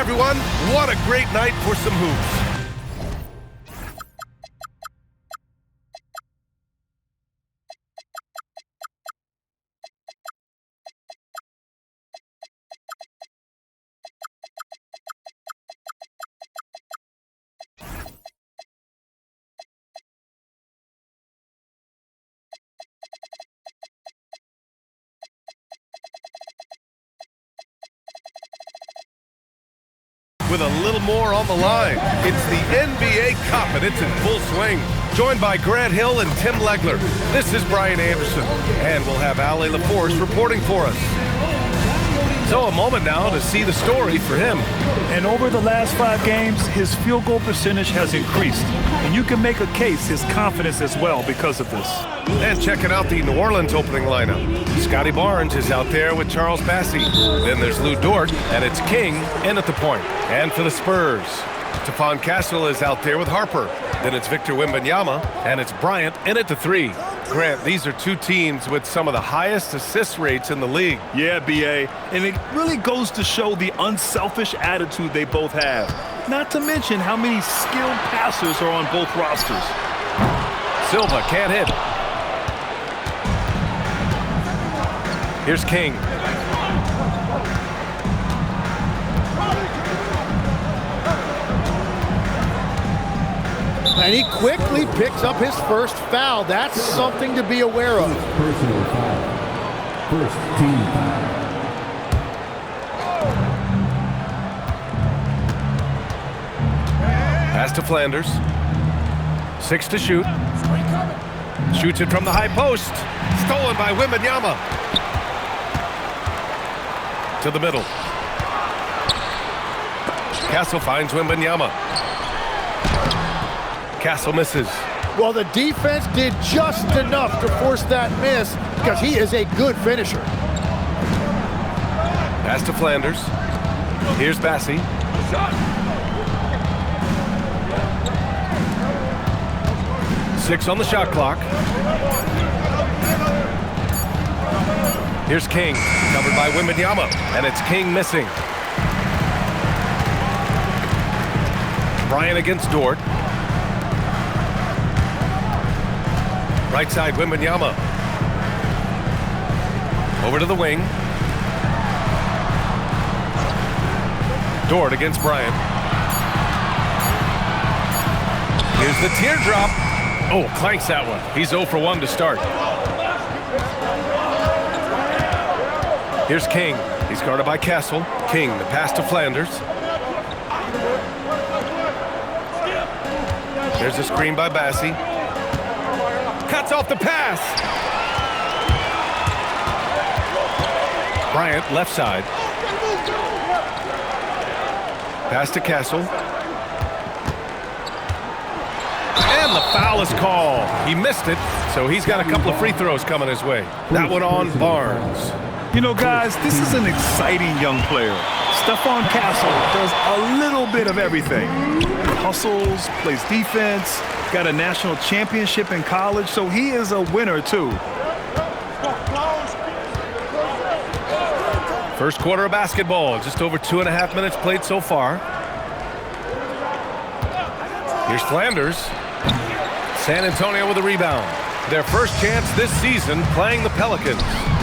everyone. What a great night for some hoops. With a little more on the line, it's the NBA Cup, and it's in full swing. Joined by Grant Hill and Tim Legler, this is Brian Anderson, and we'll have Ali LaForce reporting for us. So a moment now to see the story for him. And over the last 5 games, his field goal percentage has increased. And you can make a case his confidence as well because of this. And checking out the New Orleans opening lineup. Scotty Barnes is out there with Charles Bassey. Then there's Lou Dort, and it's King in at the point. And for the Spurs, Stephon Castle is out there with Harper. Then it's Victor Wembanyama, and it's Bryant in at the 3. Grant, these are 2 teams with some of the highest assist rates in the league. Yeah, B.A., and it really goes to show the unselfish attitude they both have. Not to mention how many skilled passers are on both rosters. Silva can't hit. Here's King. And he quickly picks up his first foul. That's something to be aware of. Personal foul. First team foul. Pass to Flanders. 6 to shoot. Shoots it from the high post. Stolen by Wembanyama. To the middle. Castle finds Wembanyama. Castle misses. Well, the defense did just enough to force that miss because he is a good finisher. Pass to Flanders. Here's Bassey. 6 on the shot clock. Here's King, covered by Wembanyama, and it's King missing. Bryant against Dort. Right side, Wembanyama. Over to the wing. Dort against Bryant. Here's the teardrop. Oh, clanks that one. He's 0 for 1 to start. Here's King. He's guarded by Castle. King, the pass to Flanders. There's a screen by Bassey. Cuts off the pass. Bryant, left side. Pass to Castle. And the foul is called. He missed it, so he's got a couple of free throws coming his way. That one on Barnes. You know, guys, this is an exciting young player. Stephon Castle does a little bit of everything. He hustles, plays defense, got a national championship in college, so he is a winner, too. First quarter of basketball, just over 2.5 minutes played so far. Here's Flanders. San Antonio with a rebound. Their first chance this season playing the Pelicans.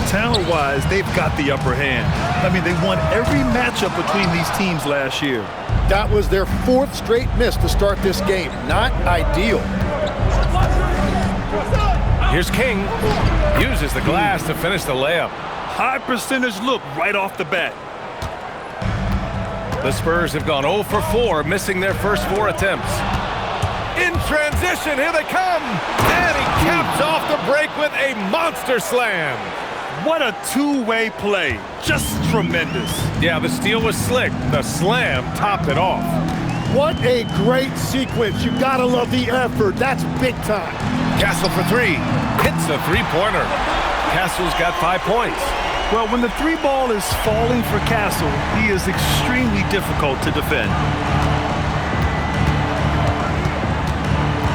Talent-wise, they've got the upper hand. I mean, they won every matchup between these teams last year. That was their 4th straight miss to start this game. Not ideal. Here's King. Uses the glass to finish the layup. High percentage look right off the bat. The Spurs have gone 0 for 4, missing their first 4 attempts. In transition, here they come. And he caps off the break with a monster slam. What a two-way play. Just tremendous. Yeah, the steal was slick. The slam topped it off. What a great sequence. You gotta love the effort. That's big time. Castle for 3. Hits a three-pointer. Castle's got 5 points. Well, when the 3 ball is falling for Castle, he is extremely difficult to defend.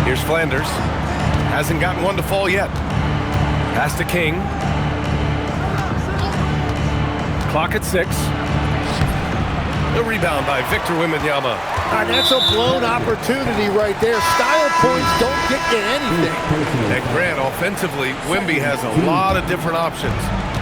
Here's Flanders. Hasn't gotten one to fall yet. Pass to King. Clock at 6. The rebound by Victor Wembanyama. And that's a blown opportunity right there. Style points don't get you anything. And Grant, offensively, Wemby has a lot of different options.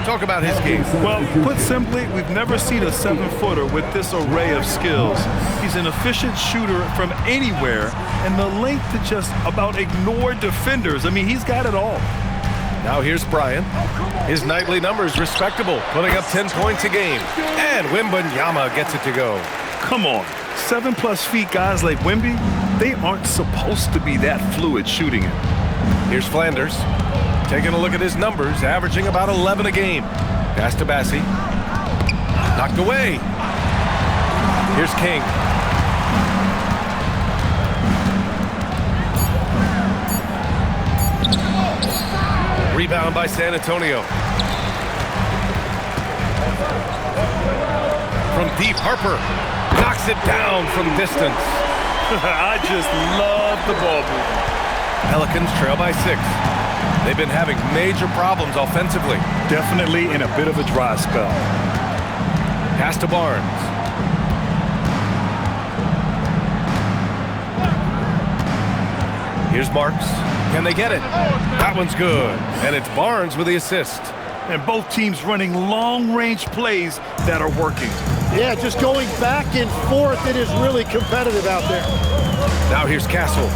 Talk about his game. Well, put simply, we've never seen a 7-footer with this array of skills. He's an efficient shooter from anywhere, and the length to just about ignore defenders. I mean, he's got it all. Now here's Bryant. His nightly numbers respectable, putting up 10 points a game. And Wembanyama gets it to go. Come on. 7+ feet guys like Wemby, they aren't supposed to be that fluid shooting it. Here's Flanders. Taking a look at his numbers, averaging about 11 a game. Pass to Bassi. Knocked away. Here's King. Rebound by San Antonio. From deep, Harper knocks it down from distance. I just love the ball movement. Pelicans trail by 6. They've been having major problems offensively. Definitely in a bit of a dry spell. Pass to Barnes. Here's Marks. Can they get it? That one's good. And it's Barnes with the assist. And both teams running long-range plays that are working. Yeah, just going back and forth. It is really competitive out there. Now here's Castle.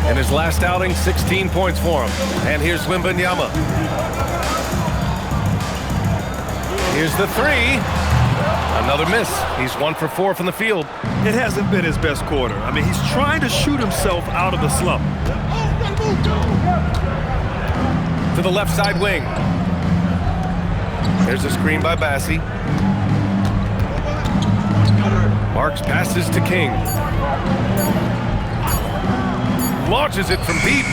In his last outing, 16 points for him. And here's Wembanyama. Here's the 3. Another miss. He's 1 for 4 from the field. It hasn't been his best quarter. I mean, he's trying to shoot himself out of the slump. To the left side wing. There's a screen by Bassi. Marks passes to King. Launches it from deep.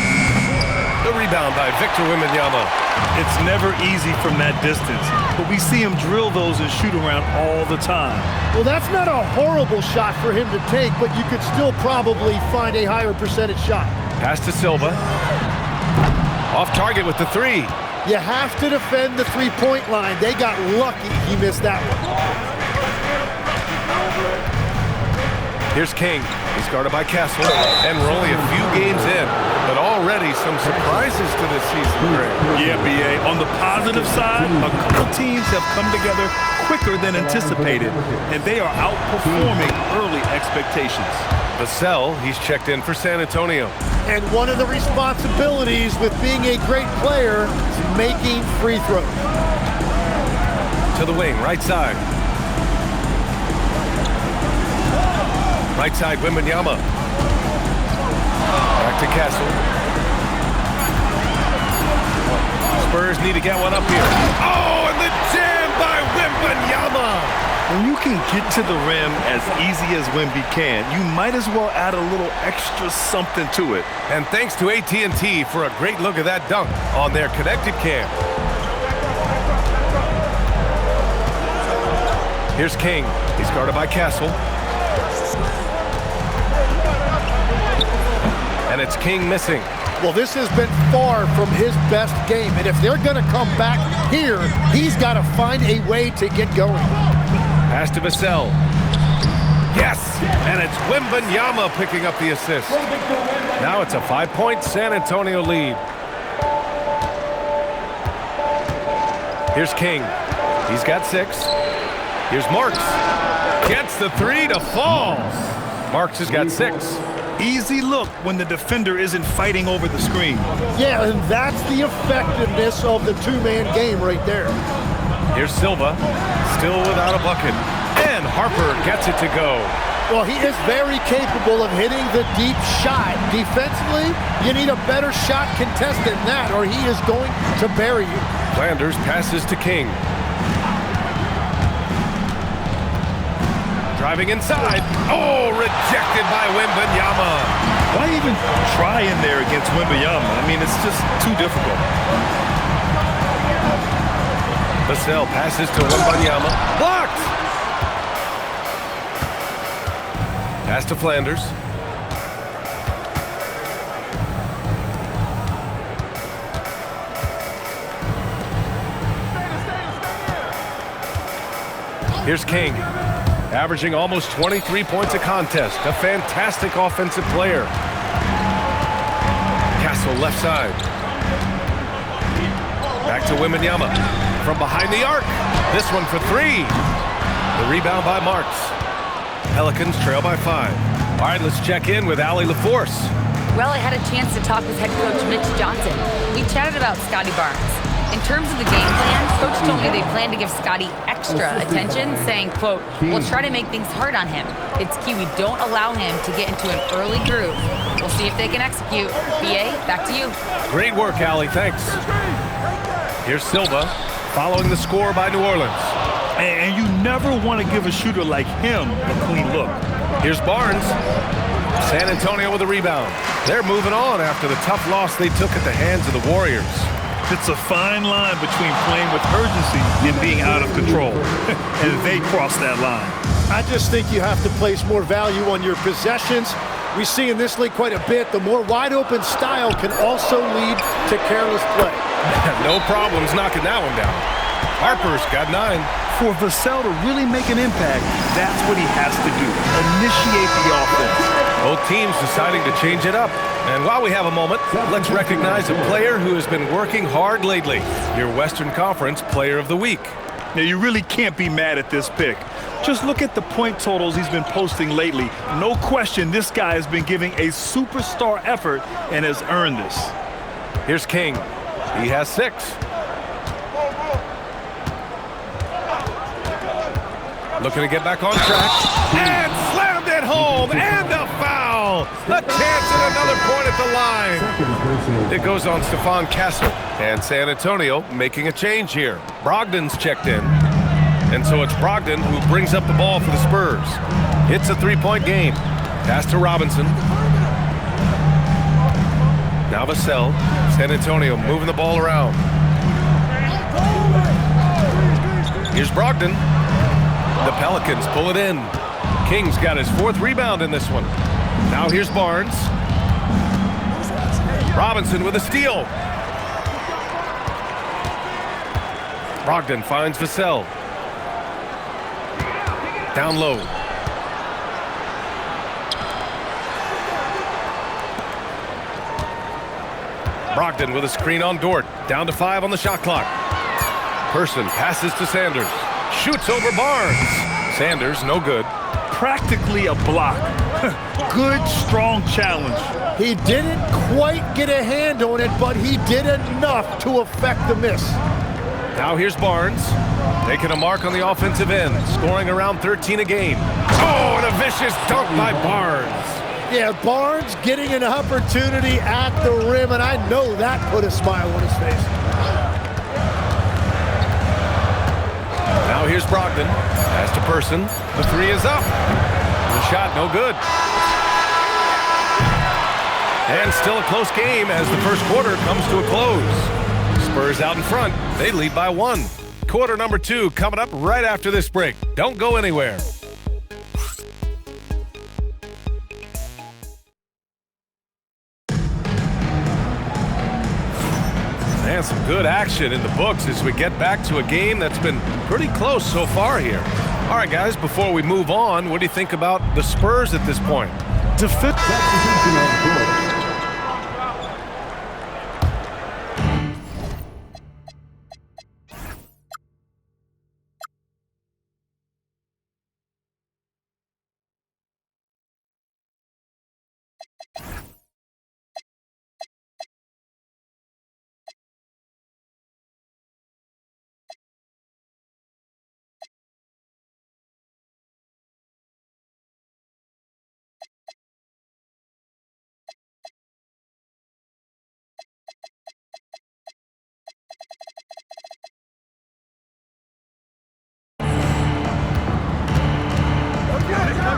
The rebound by Victor Wembanyama. It's never easy from that distance, but we see him drill those and shoot around all the time. Well, that's not a horrible shot for him to take, but you could still probably find a higher percentage shot. Pass to Silva. Off target with the 3. You have to defend the three-point line. They got lucky he missed that one. Here's King. He's guarded by Castle. And we're only a few games in, but already some surprises to this season, Greg. Yeah, B.A. On the positive side, a couple teams have come together quicker than anticipated, and they are outperforming early expectations. Vassell, he's checked in for San Antonio. And one of the responsibilities with being a great player is making free throws. To the wing, right side. Right side, Wembanyama. Back to Castle. Spurs need to get one up here. Oh, and the jam by Wembanyama! When you can get to the rim as easy as Wemby can, you might as well add a little extra something to it. And thanks to AT&T for a great look at that dunk on their connected cam. Here's King. He's guarded by Castle. And it's King missing. Well, this has been far from his best game, and if they're going to come back here, he's got to find a way to get going. Pass to Vassell. Yes, and it's Wembanyama picking up the assist. Now it's a 5-point San Antonio lead. Here's King. He's got 6. Here's Marks. Gets the 3 to fall. Marks has got 6. Easy look when the defender isn't fighting over the screen. Yeah, and that's the effectiveness of the two-man game right there. Here's Silva, still without a bucket. And Harper gets it to go. Well, he is very capable of hitting the deep shot. Defensively, you need a better shot contest than that, or he is going to bury you. Flanders passes to King. Driving inside. Oh, rejected by Wembanyama. Why even try in there against Wembanyama? I mean, it's just too difficult. Vassell passes to Wembanyama. Blocked! Pass to Flanders. Here's King. averaging almost 23 points a contest. A fantastic offensive player. Castle left side. Back to Wembanyama. From behind the arc. This one for three. The rebound by Marks. Pelicans trail by 5. All right, let's check in with Allie LaForce. Well, I had a chance to talk with head coach Mitch Johnson. We chatted about Scotty Barnes. In terms of the game plan, Coach told me they plan to give Scotty extra attention, saying, quote, "We'll try to make things hard on him. It's key we don't allow him to get into an early groove. We'll see if they can execute." BA, back to you. Great work, Allie. Thanks. Here's Silva, following the score by New Orleans. And you never want to give a shooter like him a clean look. Here's Barnes. San Antonio with a rebound. They're moving on after the tough loss they took at the hands of the Warriors. It's a fine line between playing with urgency and being out of control. And they cross that line. I just think you have to place more value on your possessions. We see in this league quite a bit. The more wide-open style can also lead to careless play. No problems knocking that one down. Harper's got 9. For Vassell to really make an impact, that's what he has to do. Initiate the offense. Both teams deciding to change it up. And while we have a moment, let's recognize a player who has been working hard lately. Your Western Conference Player of the Week. Now, you really can't be mad at this pick. Just look at the point totals he's been posting lately. No question, this guy has been giving a superstar effort and has earned this. Here's King. He has 6. Looking to get back on track. And slammed it home. And a foul. A chance at another point at the line. It goes on Stephon Castle. And San Antonio making a change here. Brogdon's checked in. And so it's Brogdon who brings up the ball for the Spurs. It's a 3-point game. Pass to Robinson. Now Vassell. San Antonio moving the ball around. Here's Brogdon. The Pelicans pull it in. King's got his 4th rebound in this one. Now here's Barnes. Robinson with a steal. Brogdon finds Vassell. Down low. Brogdon with a screen on Dort. Down to 5 on the shot clock. Person passes to Sanders. Shoots over Barnes. Sanders, no good. Practically a block. Good, strong challenge. He didn't quite get a hand on it, but he did enough to affect the miss. Now here's Barnes. Taking a mark on the offensive end. Scoring around 13 a game. Oh, and a vicious dunk by Barnes. Yeah, Barnes getting an opportunity at the rim, and I know that put a smile on his face. Now here's Brogdon. Pass to Person. The 3 is up. The shot no good. And still a close game as the first quarter comes to a close. Spurs out in front. They lead by 1. Quarter number 2 coming up right after this break. Don't go anywhere. And some good action in the books as we get back to a game that's been pretty close so far here. All right, guys, before we move on, what do you think about the Spurs at this point?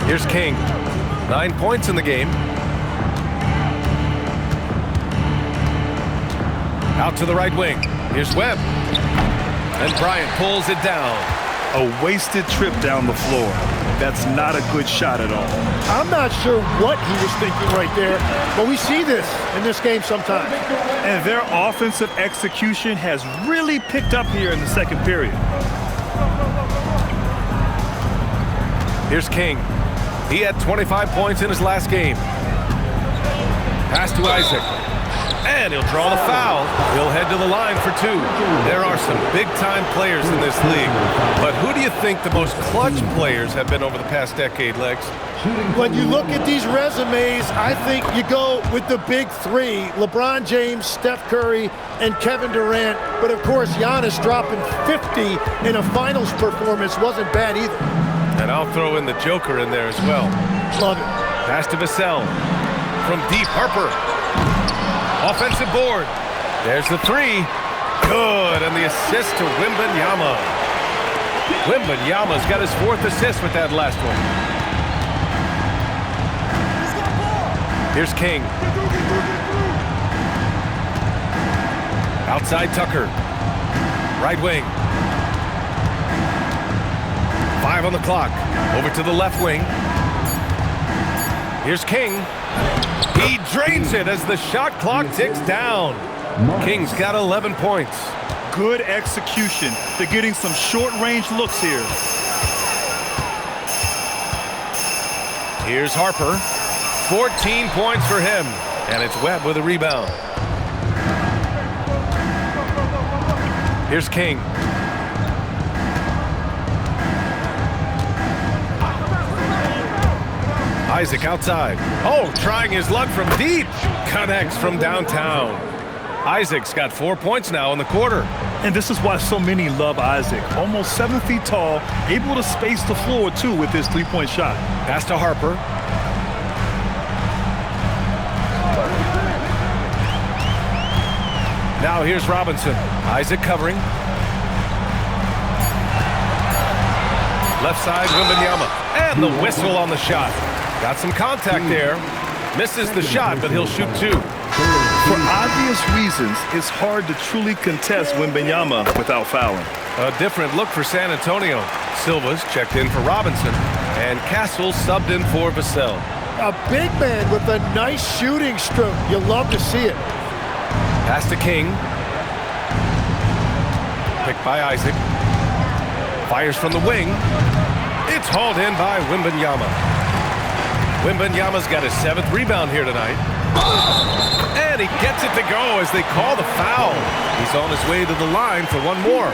Here's King. 9 points in the game. Out to the right wing. Here's Webb. And Bryant pulls it down. A wasted trip down the floor. That's not a good shot at all. I'm not sure what he was thinking right there, but we see this in this game sometimes. And their offensive execution has really picked up here in the second period. Here's King. He had 25 points in his last game. Pass to Isaac. And he'll draw the foul. He'll head to the line for 2. There are some big-time players in this league. But who do you think the most clutch players have been over the past decade, Legs? When you look at these resumes, I think you go with the big 3, LeBron James, Steph Curry, and Kevin Durant. But, of course, Giannis dropping 50 in a finals performance wasn't bad either. And I'll throw in the Joker in there as well. Love it. Pass to Vassell. From deep, Harper. Offensive board. There's the 3. Good, and the assist to Wembanyama. Wembanyama's got his 4th assist with that last one. Here's King. Outside Tucker. Right wing. 5 on the clock. Over to the left wing. Here's King. He drains it as the shot clock ticks down. King's got 11 points. Good execution. They're getting some short-range looks here. Here's Harper. 14 points for him. And it's Webb with a rebound. Here's King. Isaac outside. Oh, trying his luck from deep. Connects from downtown. Isaac's got 4 points now in the quarter. And this is why so many love Isaac. Almost 7 feet tall, able to space the floor, too, with his 3-point shot. Pass to Harper. Now here's Robinson. Isaac covering. Left side, Wembanyama. And the whistle on the shot. Got some contact there. Misses the shot, but he'll shoot 2. For obvious reasons, it's hard to truly contest Wembanyama without fouling. A different look for San Antonio. Silva's checked in for Robinson, and Castle subbed in for Vassell. A big man with a nice shooting stroke. You love to see it. Pass to King. Picked by Isaac. Fires from the wing. It's hauled in by Wembanyama. Wembanyama's got his 7th rebound here tonight. And he gets it to go as they call the foul. He's on his way to the line for 1 more.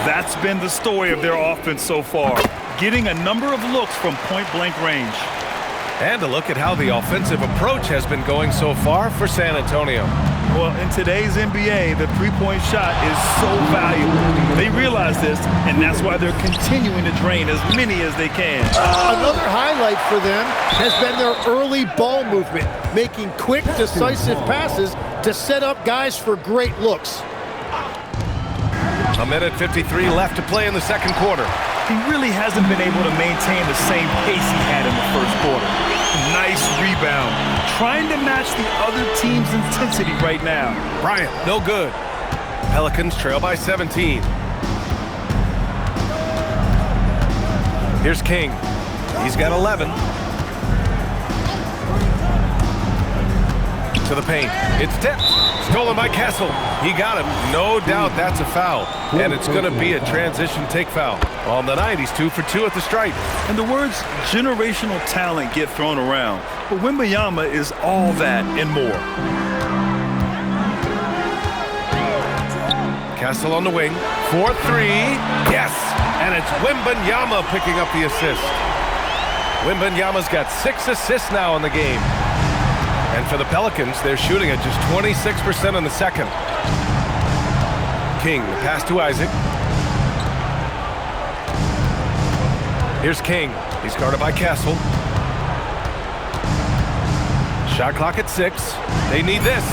That's been the story of their offense so far, getting a number of looks from point-blank range. And a look at how the offensive approach has been going so far for San Antonio. Well, in today's NBA, the 3-point shot is so valuable. They realize this, and that's why they're continuing to drain as many as they can. Another highlight for them has been their early ball movement, making quick, decisive passes to set up guys for great looks. 1:53 left to play in the second quarter. He really hasn't been able to maintain the same pace he had in the first quarter. Nice rebound. Trying to match the other team's intensity right now. Bryant, no good. Pelicans trail by 17. Here's King. He's got 11. To the paint. It's tipped. Stolen by Castle. He got him. No doubt that's a foul. And it's going to be a transition take foul. On the night, he's 2 for 2 at the stripe. And the words generational talent get thrown around. But Wembanyama is all that and more. Castle on the wing. 4-3. Yes! And it's Wembanyama picking up the assist. Wembanyama's got 6 assists now in the game. And for the Pelicans, they're shooting at just 26% in the second. King, the pass to Isaac. Here's King. He's guarded by Castle. Shot clock at 6. They need this.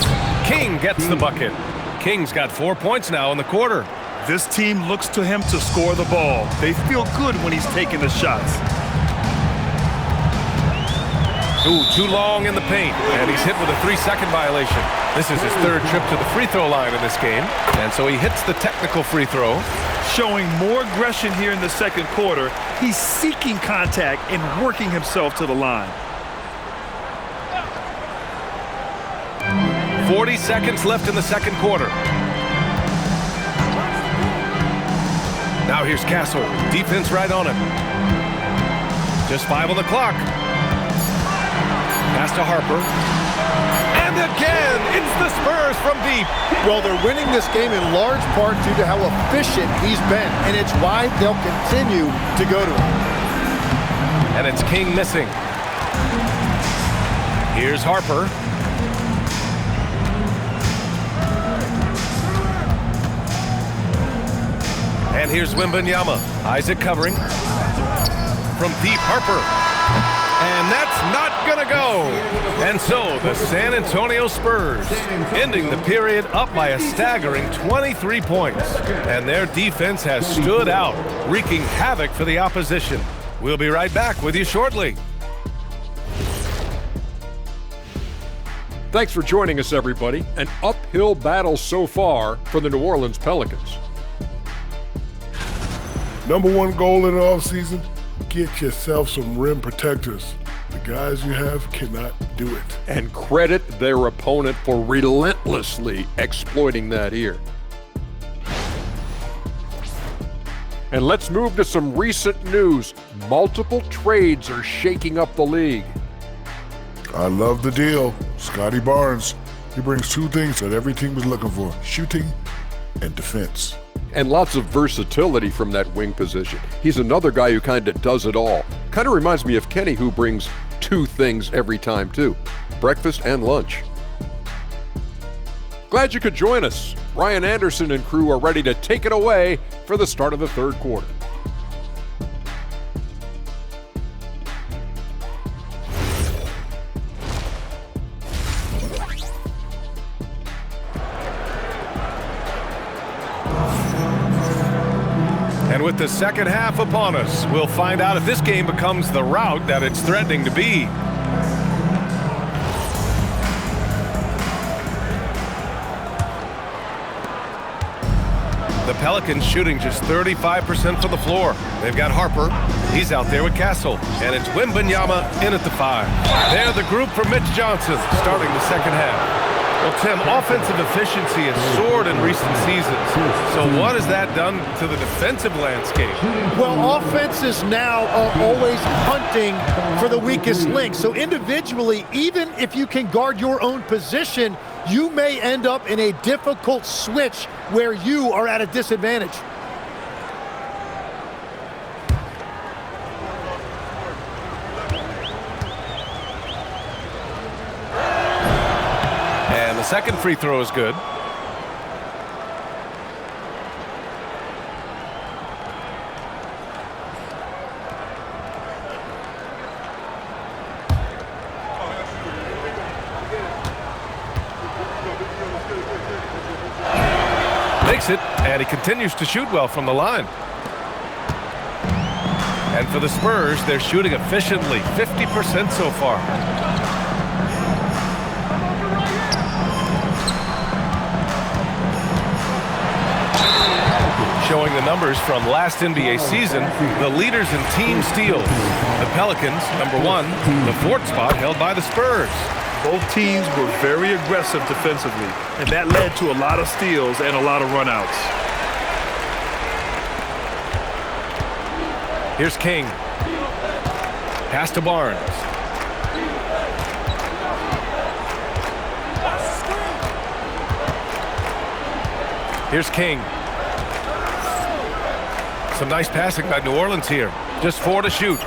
King gets the bucket. King's got 4 points now in the quarter. This team looks to him to score the ball. They feel good when he's taking the shots. Ooh, too long in the paint, and he's hit with a 3-second violation. This is his 3rd trip to the free throw line in this game, and so he hits the technical free throw. Showing more aggression here in the second quarter. He's seeking contact and working himself to the line. 40 seconds left in the second quarter. Now here's Castle. Defense right on him. Just 5 on the clock. Pass to Harper. And again, it's the Spurs from deep. Well, they're winning this game in large part due to how efficient he's been, and it's why they'll continue to go to him. And it's King missing. Here's Harper. And here's Wembanyama. Isaac covering. From deep, Harper. And that's not going to go. And so the San Antonio Spurs ending the period up by a staggering 23 points. And their defense has stood out, wreaking havoc for the opposition. We'll be right back with you shortly. Thanks for joining us, everybody. An uphill battle so far for the New Orleans Pelicans. Number one goal in the offseason, get yourself some rim protectors. The guys you have cannot do it. And credit their opponent for relentlessly exploiting that here. And let's move to some recent news. Multiple trades are shaking up the league. I love the deal. Scotty Barnes, he brings two things that every team was looking for, shooting and defense. And lots of versatility from that wing position. He's another guy who kind of does it all. Kind of reminds me of Kenny, who brings two things every time too, breakfast and lunch. Glad you could join us. Ryan Anderson and crew are ready to take it away for the start of the third quarter. And with the second half upon us, we'll find out if this game becomes the rout that it's threatening to be. The Pelicans shooting just 35% from the floor. They've got Harper. He's out there with Castle. And it's Wembanyama in at the 5. They're the group for Mitch Johnson starting the second half. Well, Tim, offensive efficiency has soared in recent seasons. So what has that done to the defensive landscape? Well, offenses now are always hunting for the weakest link. So individually, even if you can guard your own position, you may end up in a difficult switch where you are at a disadvantage. And the second free throw is good. Makes it, and he continues to shoot well from the line. And for the Spurs, they're shooting efficiently, 50% so far. Showing the numbers from last NBA season, the leaders in team steals. The Pelicans, number 1, the 4th spot held by the Spurs. Both teams were very aggressive defensively, and that led to a lot of steals and a lot of runouts. Here's King. Pass to Barnes. Here's King. Some nice passing by New Orleans here. Just 4 to shoot.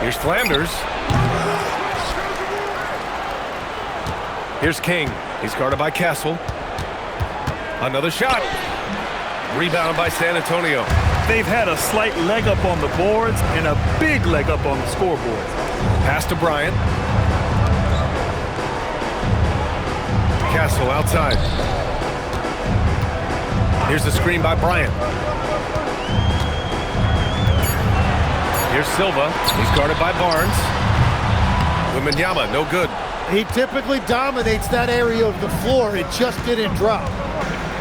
Here's Flanders. Here's King. He's guarded by Castle. Another shot. Rebound by San Antonio. They've had a slight leg up on the boards and a big leg up on the scoreboard. Pass to Bryant. Castle outside. Here's the screen by Bryant. Here's Silva. He's guarded by Barnes. Wembanyama, no good. He typically dominates that area of the floor. It just didn't drop.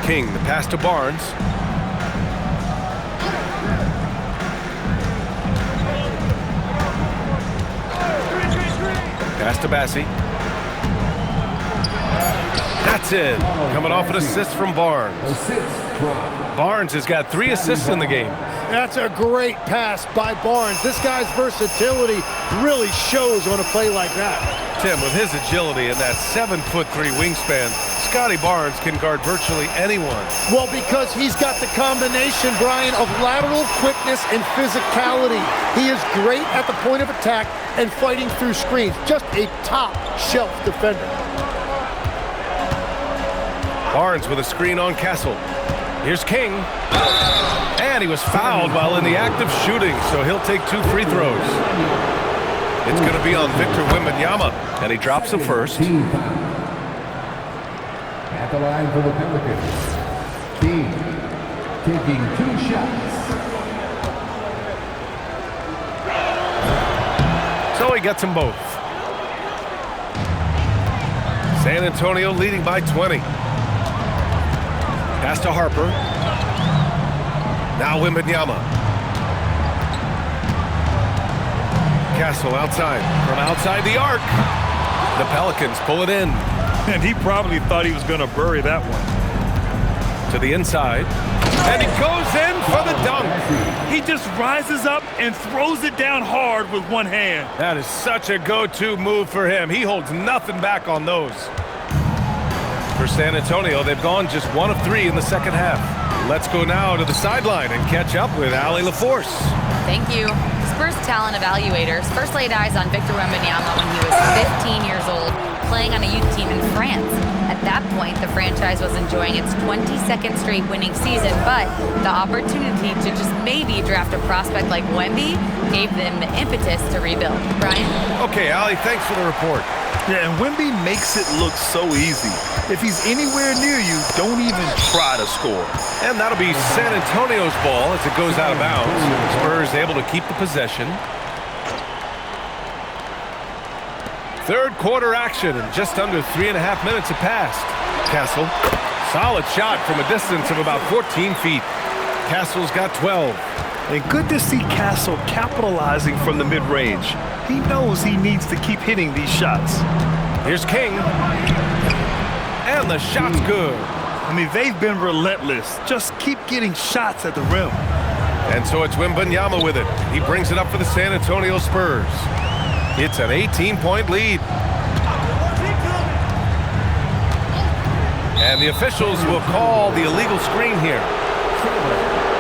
King, the pass to Barnes. Pass to Bassie. That's it. Coming off an assist from Barnes. Assist from Barnes has got 3 assists in the game. That's a great pass by Barnes. This guy's versatility really shows on a play like that. Tim, with his agility and that 7'3" wingspan, Scotty Barnes can guard virtually anyone. Well, because he's got the combination, Brian, of lateral quickness and physicality. He is great at the point of attack and fighting through screens. Just a top-shelf defender. Barnes with a screen on Castle. Here's King. And he was fouled while in the act of shooting, so he'll take 2 free throws. It's going to be on Victor Wembanyama, and he drops the first. team foul. At the line for the Pelicans. Team taking 2 shots. So he gets them both. San Antonio leading by 20. Pass to Harper. Now Wembanyama. Castle outside. From outside the arc. The Pelicans pull it in. And he probably thought he was going to bury that one. To the inside. And he goes in for the dunk. He just rises up and throws it down hard with one hand. That is such a go-to move for him. He holds nothing back on those. For San Antonio, they've gone just 1 of 3 in the second half. Let's go now to the sideline and catch up with Allie LaForce. Thank you. Spurs talent evaluators first laid eyes on Victor Wembanyama when he was 15 years old, playing on a youth team in France. At that point, the franchise was enjoying its 22nd straight winning season, but the opportunity to just maybe draft a prospect like Wemby gave them the impetus to rebuild. Brian? Okay, Allie, thanks for the report. Yeah, and Wemby makes it look so easy. If he's anywhere near you, don't even try to score. And that'll be San Antonio's ball as it goes out of bounds. Spurs able to keep the possession. Third quarter action, and just under 3.5 minutes have passed. Castle, solid shot from a distance of about 14 feet. Castle's got 12. And good to see Castle capitalizing from the mid-range. He knows he needs to keep hitting these shots. Here's King. And the shot's good. I mean, they've been relentless. Just keep getting shots at the rim. And so it's Wembanyama with it. He brings it up for the San Antonio Spurs. It's an 18-point lead. And the officials will call the illegal screen here.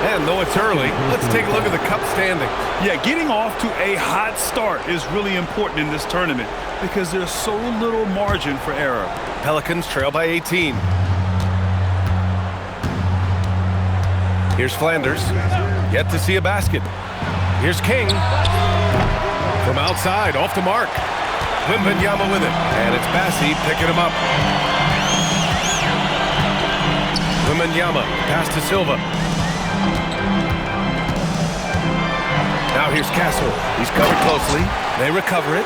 And though it's early, let's take a look at the cup standing. Yeah, getting off to a hot start is really important in this tournament because there's so little margin for error. Pelicans trail by 18. Here's Flanders. Yet to see a basket. Here's King. From outside, off the mark. Wembanyama with it. And it's Bassey picking him up. Wembanyama, pass to Silva. Now here's Castle. He's covered closely. They recover it.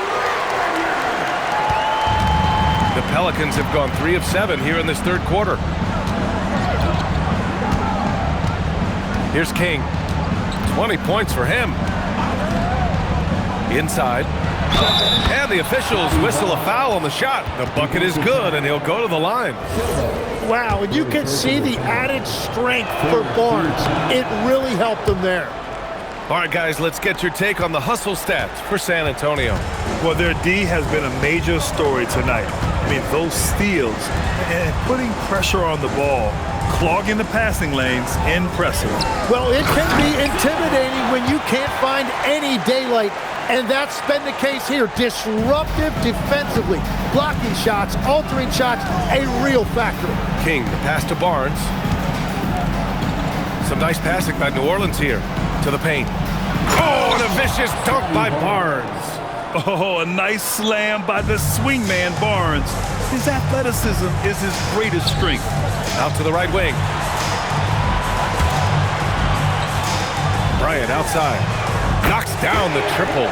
The Pelicans have gone 3 of 7 here in this third quarter. Here's King. 20 points for him. Inside. And the officials whistle a foul on the shot. The bucket is good, and he'll go to the line. Wow, and you can see the added strength for Barnes. It really helped them there. All right, guys, let's get your take on the hustle stats for San Antonio. Well, their D has been a major story tonight. I mean, those steals and putting pressure on the ball, clogging the passing lanes, impressive. Well, it can be intimidating when you can't find any daylight, and that's been the case here. Disruptive defensively, blocking shots, altering shots, a real factor. King, the pass to Barnes. Some nice passing by New Orleans here. To the paint. Oh, and a vicious dunk by Barnes. Oh, a nice slam by the swingman Barnes. His athleticism is his greatest strength. Out to the right wing. Bryant outside. Knocks down the triple.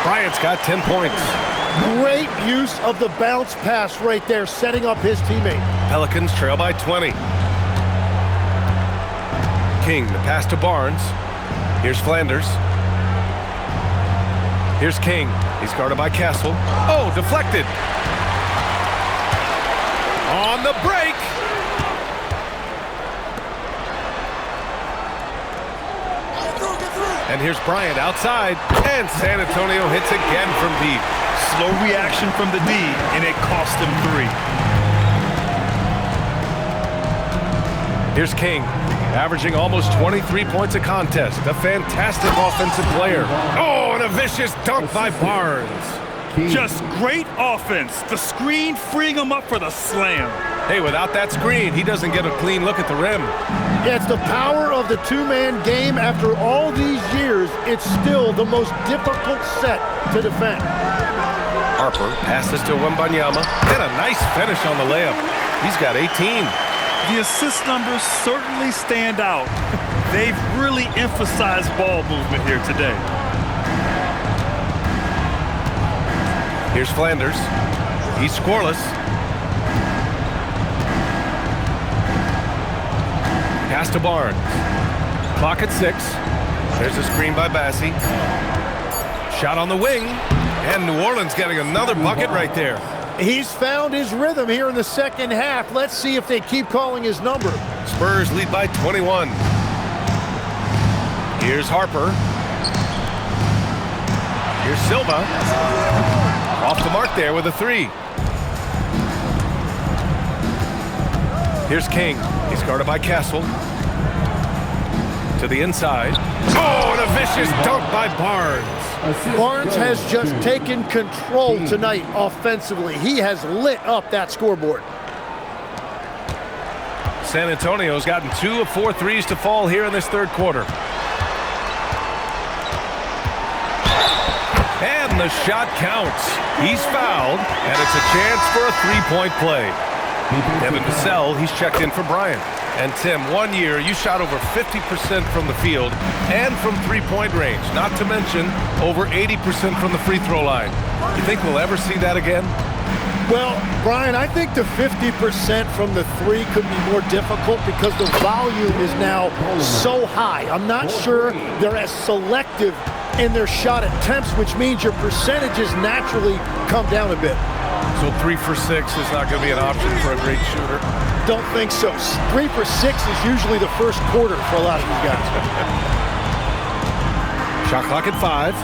Bryant's got 10 points. Great use of the bounce pass right there, setting up his teammate. Pelicans trail by 20. King, the pass to Barnes. Here's Flanders. Here's King. He's guarded by Castle. Oh, deflected. On the break. And here's Bryant outside, and San Antonio hits again from deep. Slow reaction from the D, and it cost him 3. Here's King, averaging almost 23 points a contest. A fantastic offensive player. Oh, and a vicious dunk by Barnes. Just great offense. The screen freeing him up for the slam. Hey, without that screen, he doesn't get a clean look at the rim. Yeah, it's the power of the two-man game. After all these years, it's still the most difficult set to defend. Harper passes to Wembanyama, and a nice finish on the layup. He's got 18. The assist numbers certainly stand out. They've really emphasized ball movement here today. Here's Flanders. He's scoreless. Pass to Barnes. Clock at 6. There's a screen by Bassie. Shot on the wing. And New Orleans getting another bucket right there. He's found his rhythm here in the second half. Let's see if they keep calling his number. Spurs lead by 21. Here's Harper. Here's Silva. Off the mark there with a 3. Here's King. He's guarded by Castle. To the inside. Oh, and a vicious dunk by Barnes. Barnes has just taken control tonight offensively. He has lit up that scoreboard. San Antonio's gotten 2 of 4 threes to fall here in this third quarter. And the shot counts. He's fouled, and it's a chance for a three-point play. Devin Vassell, he's checked in for Bryant. And Tim, 1 year, you shot over 50% from the field and from three-point range, not to mention over 80% from the free throw line. You think we'll ever see that again? Well, Brian, I think the 50% from the 3 could be more difficult because the volume is now so high. I'm not sure they're as selective in their shot attempts, which means your percentages naturally come down a bit. So 3 for 6 is not going to be an option for a great shooter? Don't think so. 3 for 6 is usually the first quarter for a lot of these guys. Shot clock at 5.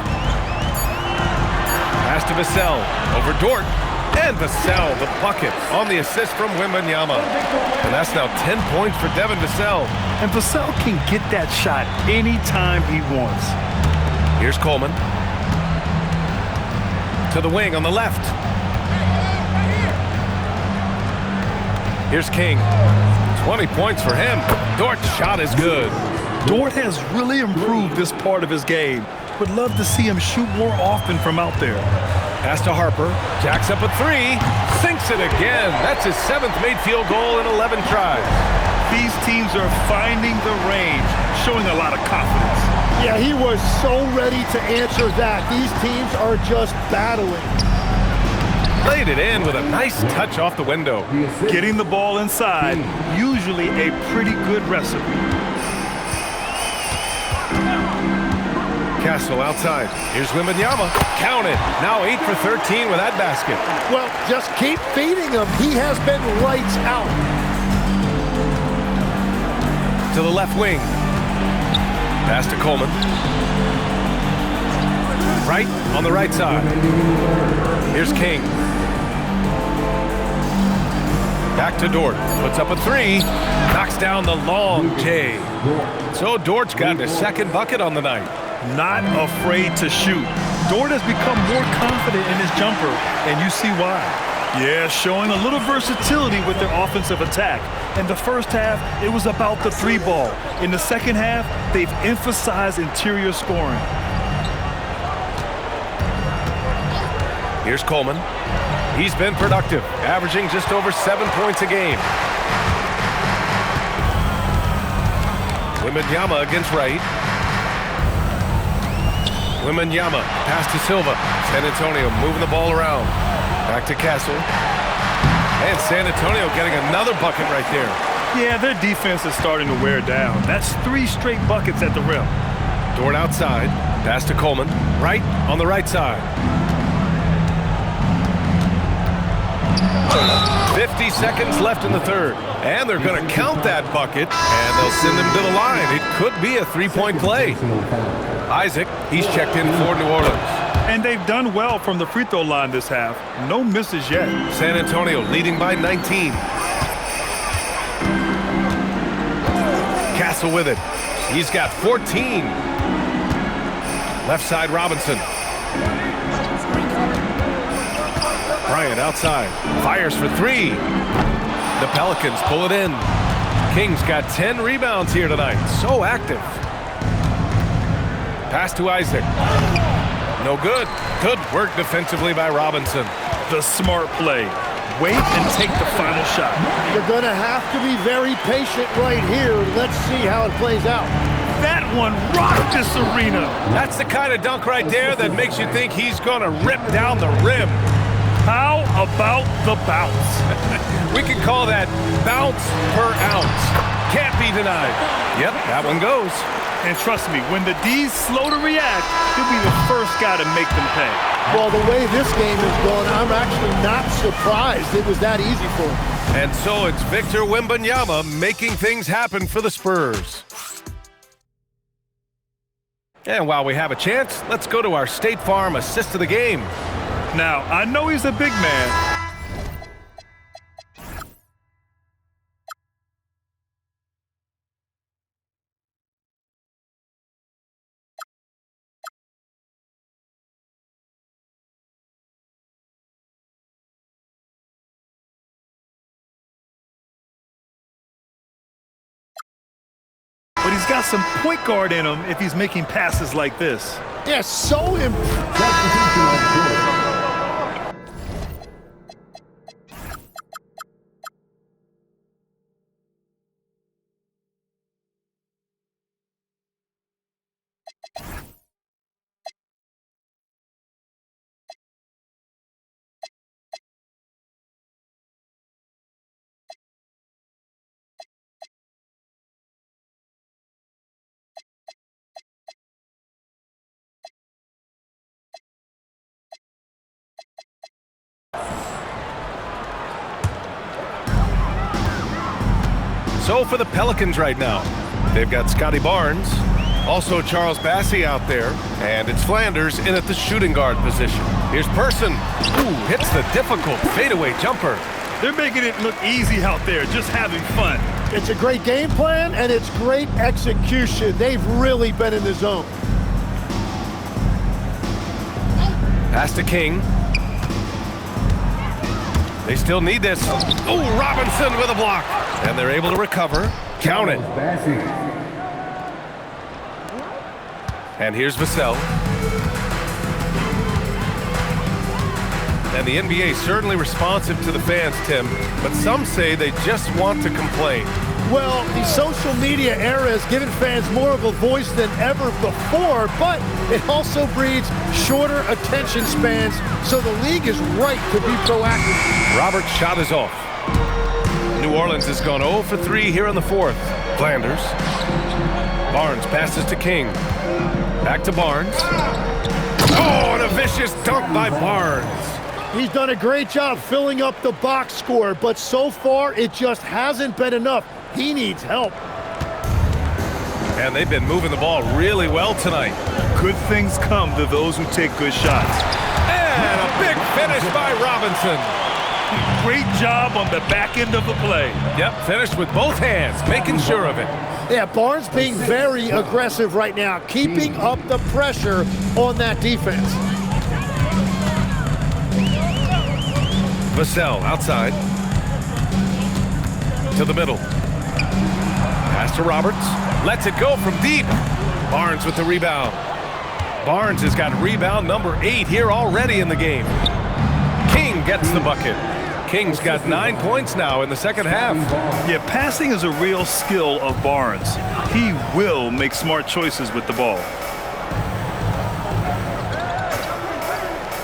Pass to Vassell. Over Dort. And Vassell, the bucket on the assist from Wembanyama. And that's now 10 points for Devin Vassell. And Vassell can get that shot anytime he wants. Here's Coleman. To the wing on the left. Here's King. 20 points for him. Dort's shot is good. Dort has really improved this part of his game. Would love to see him shoot more often from out there. Pass to Harper. Jacks up a 3. Sinks it again. That's his 7th made field goal in 11 tries. These teams are finding the range, showing a lot of confidence. Yeah, he was so ready to answer that. These teams are just battling. Played it in with a nice touch off the window. Getting the ball inside, usually a pretty good recipe. Castle outside. Here's Wembanyama. Count it. Now 8 for 13 with that basket. Well, just keep feeding him. He has been lights out. To the left wing. Pass to Coleman. Right on the right side. Here's King. Back to Dort. Puts up a 3. Knocks down the long J. So Dort's got his second bucket on the night. Not afraid to shoot. Dort has become more confident in his jumper, and you see why. Yeah, showing a little versatility with their offensive attack. In the first half, it was about the 3 ball. In the second half, they've emphasized interior scoring. Here's Coleman. He's been productive, averaging just over 7 points a game. Wembanyama against Wright. Wembanyama, pass to Silva. San Antonio moving the ball around. Back to Castle. And San Antonio getting another bucket right there. Yeah, their defense is starting to wear down. That's 3 straight buckets at the rim. Dort outside. Pass to Coleman. Right on the right side. 50 seconds left in the third. And they're going to count that bucket, and they'll send him to the line. It could be a three-point play. Isaac, he's checked in for New Orleans. And they've done well from the free throw line this half. No misses yet. San Antonio leading by 19. Castle with it. He's got 14. Left side, Robinson. Bryant outside. Fires for three. The Pelicans pull it in. Kings got 10 rebounds here tonight. So active. Pass to Isaac. No good. Good work defensively by Robinson. The smart play. Wait and take the final shot. You're going to have to be very patient right here. Let's see how it plays out. That one rocked this arena. That's the kind of dunk right there that makes you think he's going to rip down the rim. How about the bounce? We can call that bounce per ounce. Can't be denied. Yep, that one goes. And trust me, when the D's slow to react, he'll be the first guy to make them pay. Well, the way this game is going, I'm actually not surprised it was that easy for him. And so it's Victor Wembanyama making things happen for the Spurs. And while we have a chance, let's go to our State Farm assist of the game. Now, I know he's a big man. But he's got some point guard in him if he's making passes like this. Yeah, so impressive. So for the Pelicans right now, they've got Scotty Barnes, also Charles Bassey out there, and it's Flanders in at the shooting guard position. Here's Person. Ooh, hits the difficult fadeaway jumper. They're making it look easy out there, just having fun. It's a great game plan, and it's great execution. They've really been in the zone. Pass to King. They still need this. Oh, Robinson with a block. And they're able to recover. Count it. And here's Vassell. And the NBA certainly responsive to the fans, Tim, but some say they just want to complain. Well, the social media era has given fans more of a voice than ever before, but it also breeds shorter attention spans, so the league is right to be proactive. Robert's shot is off. New Orleans has gone 0 for 3 here in the fourth. Flanders. Barnes passes to King. Back to Barnes. Oh, and a vicious dunk by Barnes. He's done a great job filling up the box score, but so far it just hasn't been enough. He needs help. And they've been moving the ball really well tonight. Good things come to those who take good shots. And a big finish by Robinson. Great job on the back end of the play. Yep, finished with both hands, making sure of it. Yeah, Barnes being very aggressive right now, keeping up the pressure on that defense. Vassell outside. To the middle. Pass to Roberts. Lets it go from deep. Barnes with the rebound. Barnes has got rebound number 8 here already in the game. King gets the bucket. King's got 9 points now in the second half. Yeah, passing is a real skill of Barnes. He will make smart choices with the ball.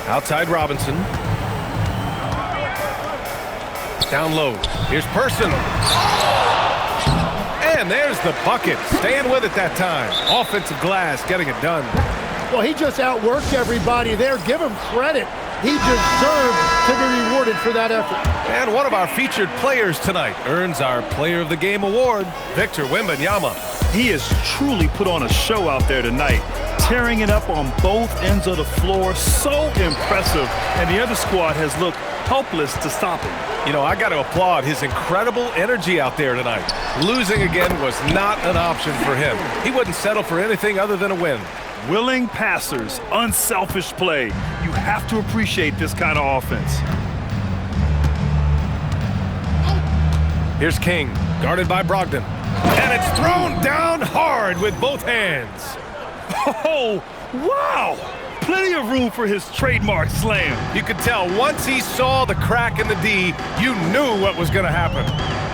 Outside Robinson. Down low. Here's Person. And there's the bucket. Staying with it that time. Offensive glass getting it done. Well, he just outworked everybody there. Give him credit. He deserved to be rewarded for that effort. And one of our featured players tonight earns our Player of the Game award, Victor Wembanyama. He has truly put on a show out there tonight, tearing it up on both ends of the floor. So impressive. And the other squad has looked helpless to stop him. You know, I got to applaud his incredible energy out there tonight. Losing again was not an option for him. He wouldn't settle for anything other than a win. Willing passers, unselfish play. You have to appreciate this kind of offense. Here's King, guarded by Brogdon. And it's thrown down hard with both hands. Oh, wow! Plenty of room for his trademark slam. You could tell once he saw the crack in the D, you knew what was going to happen.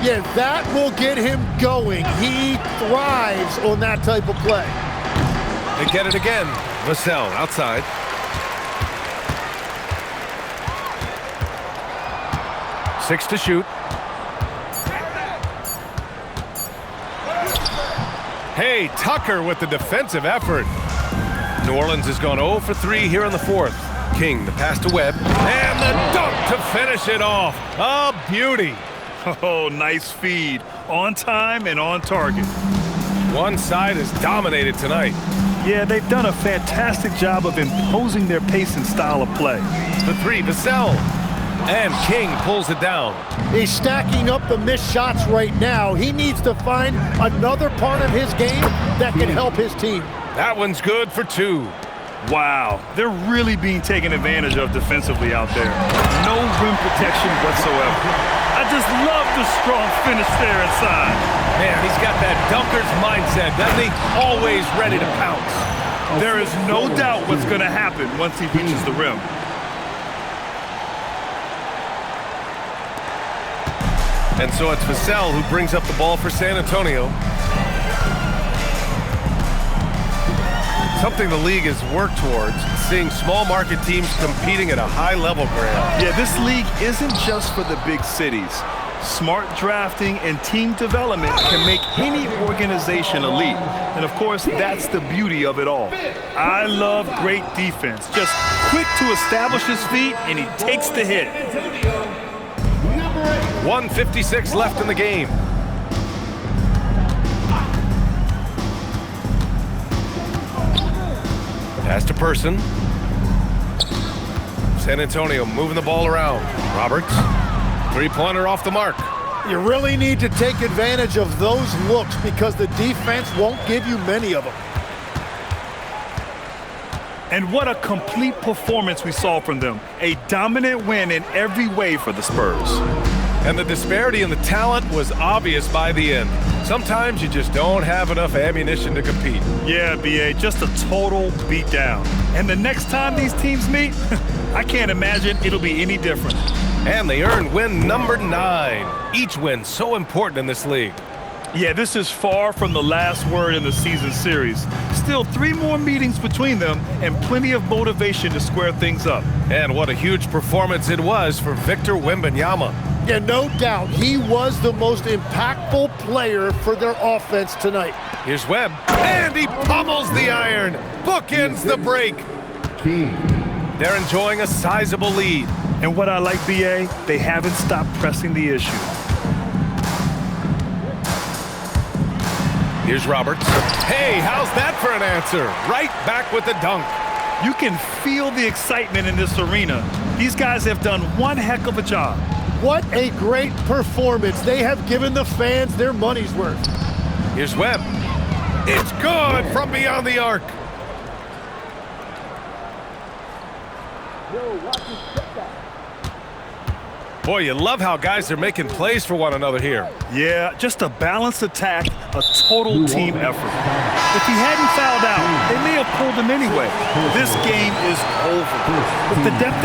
Yeah, that will get him going. He thrives on that type of play. They get it again. Vassell outside. Six to shoot. Hey, Tucker with the defensive effort. New Orleans has gone 0 for 3 here in the fourth. King, the pass to Webb. And the dunk to finish it off. A beauty. Oh, nice feed. On time and on target. One side is dominated tonight. Yeah, they've done a fantastic job of imposing their pace and style of play. The three, Vassell. And King pulls it down. He's stacking up the missed shots right now. He needs to find another part of his game that can help his team. That one's good for two. Wow, they're really being taken advantage of defensively out there. No rim protection whatsoever. I just love the strong finish there inside. Man, he's got that dunker's mindset, doesn't he? Always ready to pounce. There is no doubt what's going to happen once he reaches the rim. And so it's Vassell who brings up the ball for San Antonio. Something the league has worked towards, seeing small market teams competing at a high level, Graham. Yeah, this league isn't just for the big cities. Smart drafting and team development can make any organization elite. And of course, that's the beauty of it all. I love great defense. Just quick to establish his feet, and he takes the hit. 1:56 left in the game. Pass to Person. San Antonio moving the ball around. Roberts. Three-pointer off the mark. You really need to take advantage of those looks because the defense won't give you many of them. And what a complete performance we saw from them. A dominant win in every way for the Spurs. And the disparity in the talent was obvious by the end. Sometimes you just don't have enough ammunition to compete. Yeah, B.A., just a total beatdown. And the next time these teams meet, I can't imagine it'll be any different. And they earned win number 9. Each win so important in this league. Yeah, this is far from the last word in the season series. Still 3 more meetings between them and plenty of motivation to square things up. And what a huge performance it was for Victor Wembanyama. Yeah, no doubt. He was the most impactful player for their offense tonight. Here's Webb, and he pummels the iron. Bookends the break. They're enjoying a sizable lead. And what I like, B.A., they haven't stopped pressing the issue. Here's Roberts. Hey, how's that for an answer? Right back with the dunk. You can feel the excitement in this arena. These guys have done one heck of a job. What a great performance. They have given the fans their money's worth. Here's Webb. It's good from beyond the arc. Boy, you love how guys are making plays for one another here. Yeah, just a balanced attack, a total team effort. If he hadn't fouled out, they may have pulled him anyway. This game is over. With the depth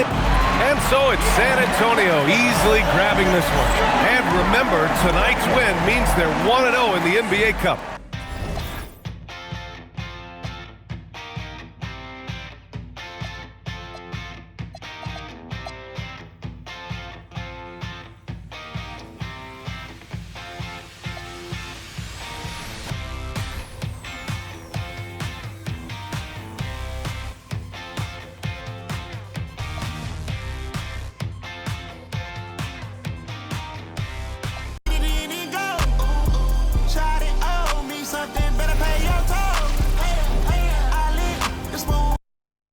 And so it's San Antonio easily grabbing this one. And remember, tonight's win means they're 1-0 in the NBA Cup.